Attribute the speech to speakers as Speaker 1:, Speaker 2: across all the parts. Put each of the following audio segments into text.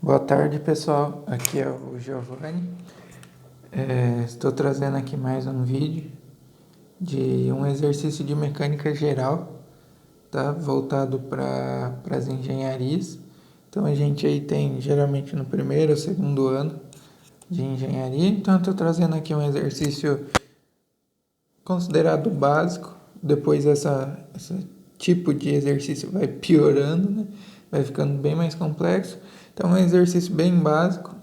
Speaker 1: Boa tarde, pessoal. Aqui é o Giovanni. Estou trazendo aqui mais um vídeo de um exercício de mecânica geral, tá? Voltado para as engenharias. Então a gente aí tem geralmente no primeiro ou segundo ano de engenharia. Então eu estou trazendo aqui um exercício considerado básico. Depois esse tipo de exercício vai piorando, né? Vai ficando bem mais complexo. Então é um exercício bem básico,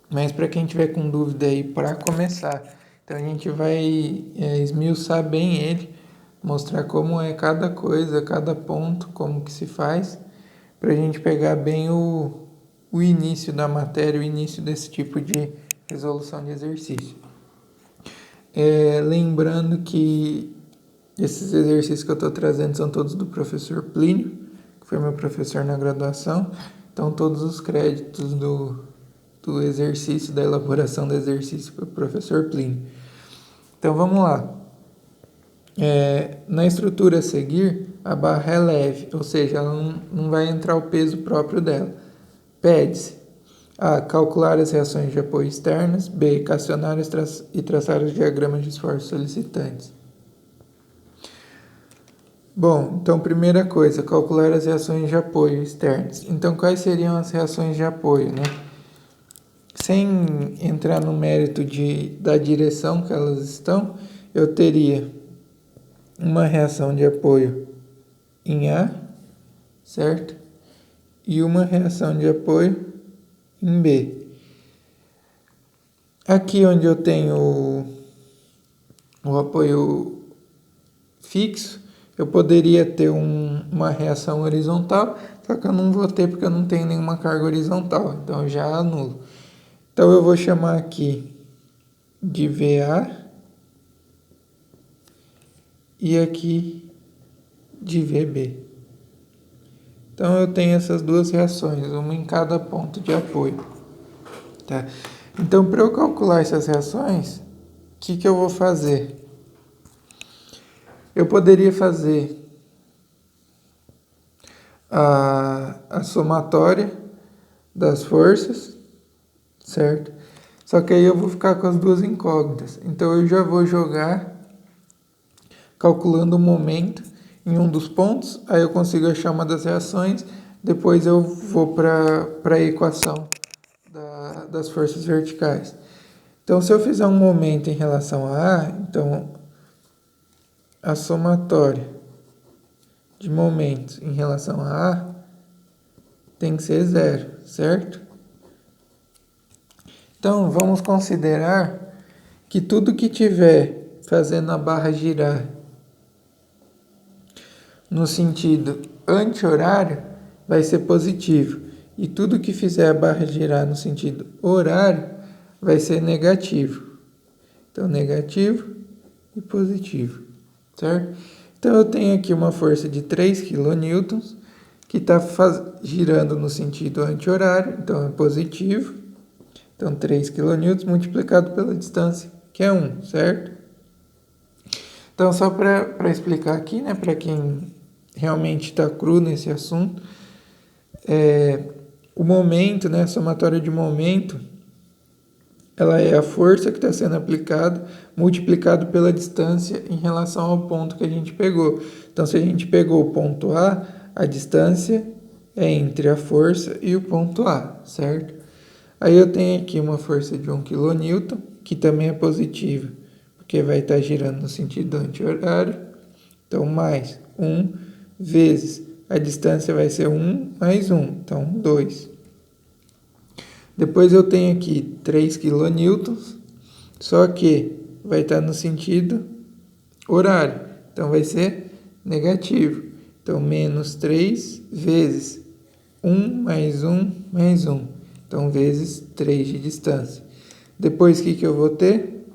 Speaker 1: mas para quem tiver com dúvida aí para começar, então a gente vai esmiuçar bem ele, mostrar como é cada coisa, cada ponto, como que se faz, para a gente pegar bem o início da matéria, o início desse tipo de resolução de exercício. Lembrando que esses exercícios que eu estou trazendo são todos do professor Plínio, que foi meu professor na graduação. Então todos os créditos do exercício, da elaboração do exercício para o professor Plínio. Então vamos lá. Na estrutura a seguir, a barra é leve, ou seja, ela não vai entrar o peso próprio dela. Pede-se a calcular as reações de apoio externas, B, equacionar e traçar os diagramas de esforço solicitantes. Bom, então primeira coisa, calcular as reações de apoio externas. Então quais seriam as reações de apoio, né? Sem entrar no mérito da direção que elas estão, eu teria uma reação de apoio em A, certo? E uma reação de apoio em B. Aqui onde eu tenho o apoio fixo, eu poderia ter uma reação horizontal, só que eu não vou ter porque eu não tenho nenhuma carga horizontal, então eu já anulo. Então eu vou chamar aqui de VA e aqui de VB. Então eu tenho essas duas reações, uma em cada ponto de apoio. Tá? Então para eu calcular essas reações, o que eu vou fazer? Eu poderia fazer a somatória das forças, certo? Só que aí eu vou ficar com as duas incógnitas. Então eu já vou jogar calculando o momento em um dos pontos, aí eu consigo achar uma das reações, depois eu vou para a equação das forças verticais. Então se eu fizer um momento em relação a A, então a somatória de momentos em relação a A tem que ser zero, certo? Então vamos considerar que tudo que tiver fazendo a barra girar no sentido anti-horário vai ser positivo. E tudo que fizer a barra girar no sentido horário vai ser negativo. Então, negativo e positivo, certo? Então, eu tenho aqui uma força de 3 kN que está girando no sentido anti-horário, então é positivo. Então, 3 kN multiplicado pela distância, que é 1, certo? Então, só para explicar aqui, né, para quem realmente está cru nesse assunto, o momento, né, a somatória de momento, ela é a força que está sendo aplicada multiplicado pela distância em relação ao ponto que a gente pegou. Então, se a gente pegou o ponto A distância é entre a força e o ponto A, certo? Aí eu tenho aqui uma força de 1 kN, que também é positiva, porque vai estar girando no sentido anti-horário. Então, mais 1 vezes a distância vai ser 1 mais 1, então 2. Depois eu tenho aqui 3 kN, só que vai estar no sentido horário, então vai ser negativo. Então, menos 3 vezes 1 mais 1 mais 1, então vezes 3 de distância. Depois o que eu vou ter?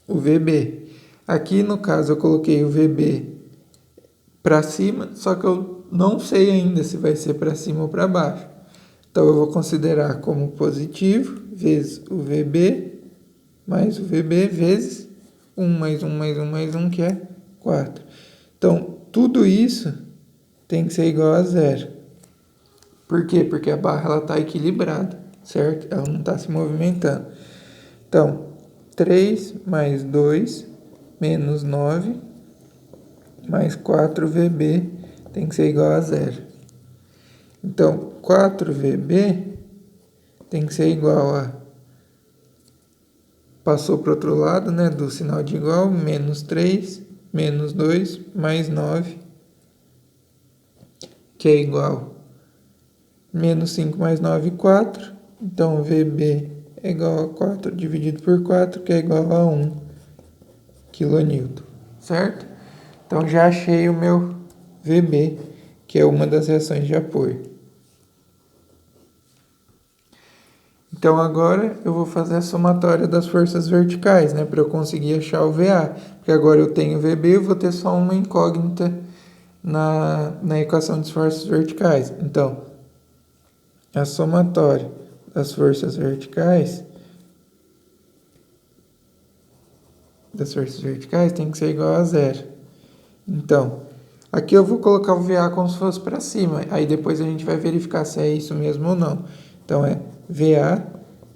Speaker 1: O VB. Aqui no caso eu coloquei o VB para cima, só que eu não sei ainda se vai ser para cima ou para baixo. Então eu vou considerar como positivo vezes o VB mais o VB vezes 1 mais 1 mais 1 mais 1, que é 4. Então tudo isso tem que ser igual a zero. Por quê? Porque a barra está equilibrada, certo? Ela não está se movimentando. Então, 3 mais 2 menos 9 mais 4VB tem que ser igual a zero. Então, 4VB tem que ser igual a... Passou para o outro lado, né, do sinal de igual, menos 3, menos 2, mais 9, que é igual a menos 5 mais 9, 4. Então, VB é igual a 4 dividido por 4, que é igual a 1 kN, certo? Então, já achei o meu VB, que é uma das reações de apoio. Então, agora eu vou fazer a somatória das forças verticais, né? Para eu conseguir achar o VA. Porque agora eu tenho VB, eu vou ter só uma incógnita na equação de forças verticais. Então, a somatória das forças verticais tem que ser igual a zero. Então, aqui eu vou colocar o VA como se fosse para cima. Aí depois a gente vai verificar se é isso mesmo ou não. Então, é VA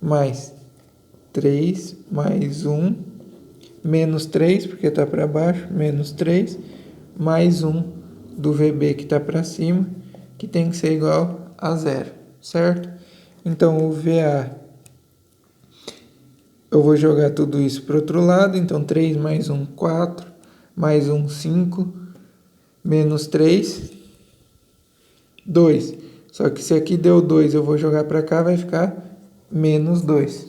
Speaker 1: mais 3 mais 1, menos 3, porque está para baixo, menos 3, mais 1 do VB que está para cima, que tem que ser igual a zero, certo? Então, o VA, eu vou jogar tudo isso para o outro lado. Então, 3 mais 1, 4, mais 1, 5, menos 3, 2. Só que se aqui deu 2, eu vou jogar para cá, vai ficar menos 2.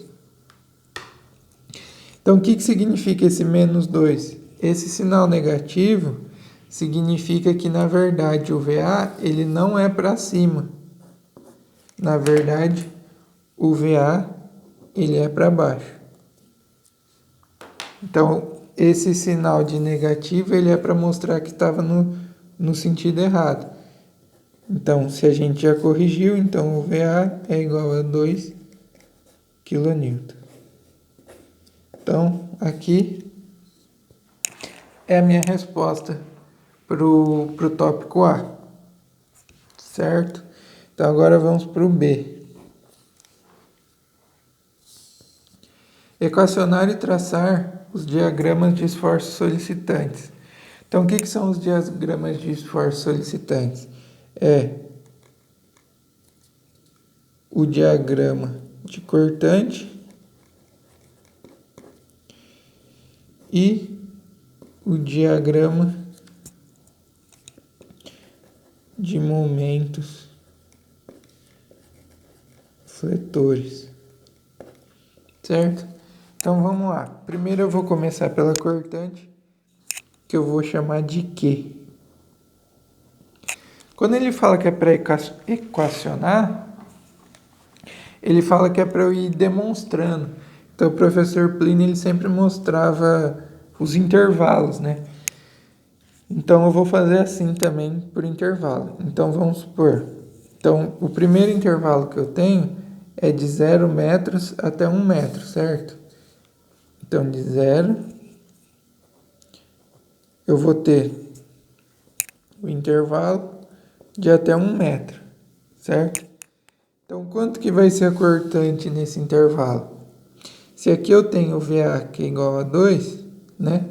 Speaker 1: Então, o que significa esse menos 2? Esse sinal negativo significa que, na verdade, o VA ele não é para cima. Na verdade, o VA ele é para baixo. Então, esse sinal de negativo ele é para mostrar que estava no sentido errado. Então, se a gente já corrigiu, então o VA é igual a 2 kN. Então, aqui é a minha resposta para o tópico A, certo? Então, agora vamos para o B. Equacionar e traçar os diagramas de esforços solicitantes. Então, o que são os diagramas de esforços solicitantes? É o diagrama de cortante e o diagrama de momentos fletores, certo? Então vamos lá. Primeiro eu vou começar pela cortante, que eu vou chamar de Q. Quando ele fala que é para equacionar, ele fala que é para eu ir demonstrando. Então o professor Plínio ele sempre mostrava os intervalos, né? Então eu vou fazer assim também por intervalo. Então vamos supor. Então o primeiro intervalo que eu tenho é de 0 metros até 1 metro, certo? Então de 0 eu vou ter o intervalo de até 1 metro, certo? Então quanto que vai ser a cortante nesse intervalo? Se aqui eu tenho o VA que é igual a 2, né?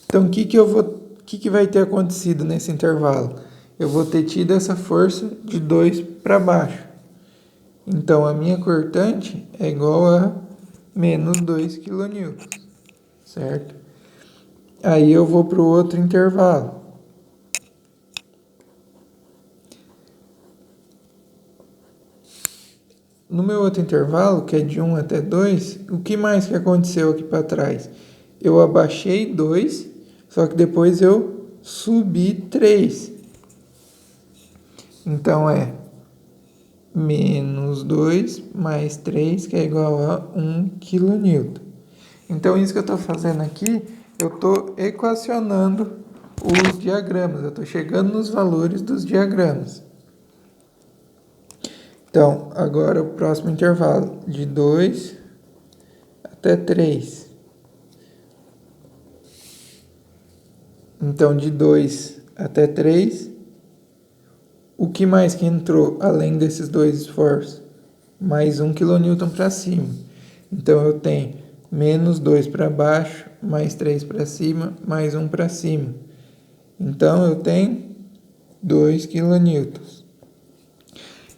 Speaker 1: Então, o que vai ter acontecido nesse intervalo? Eu vou ter tido essa força de 2 para baixo. Então, a minha cortante é igual a menos 2 kN, certo? Aí eu vou para o outro intervalo. No meu outro intervalo, que é de 1 até 2, o que mais que aconteceu aqui para trás? Eu abaixei 2, só que depois eu subi 3. Então, é menos 2 mais 3, que é igual a 1 kN. Então, isso que eu estou fazendo aqui, eu estou equacionando os diagramas. Eu estou chegando nos valores dos diagramas. Então, agora o próximo intervalo, de 2 até 3. Então, de 2 até 3, o que mais que entrou além desses dois esforços? Mais 1 kN para cima. Então, eu tenho menos 2 para baixo, mais 3 para cima, mais 1 para cima. Então, eu tenho 2 kN.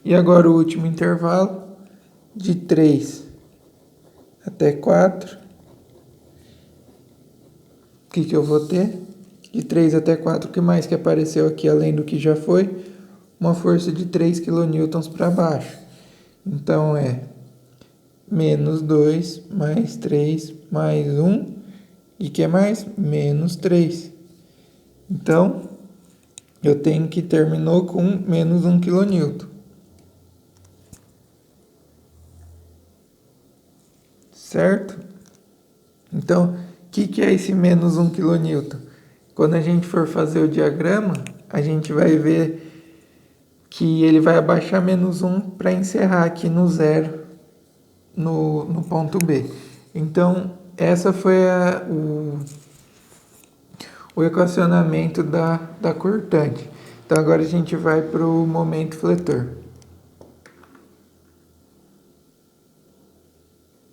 Speaker 1: E agora o último intervalo, de 3 até 4. O que eu vou ter? De 3 até 4, o que mais que apareceu aqui, além do que já foi? Uma força de 3 kN para baixo. Então, é menos 2, mais 3, mais 1. E que mais? Menos 3. Então, eu tenho que terminou com menos 1 kN. Certo? Então, o que é esse menos 1 kN? Quando a gente for fazer o diagrama, a gente vai ver que ele vai abaixar menos 1 para encerrar aqui no zero, no ponto B. Então, essa foi o equacionamento da cortante. Então, agora a gente vai para o momento fletor.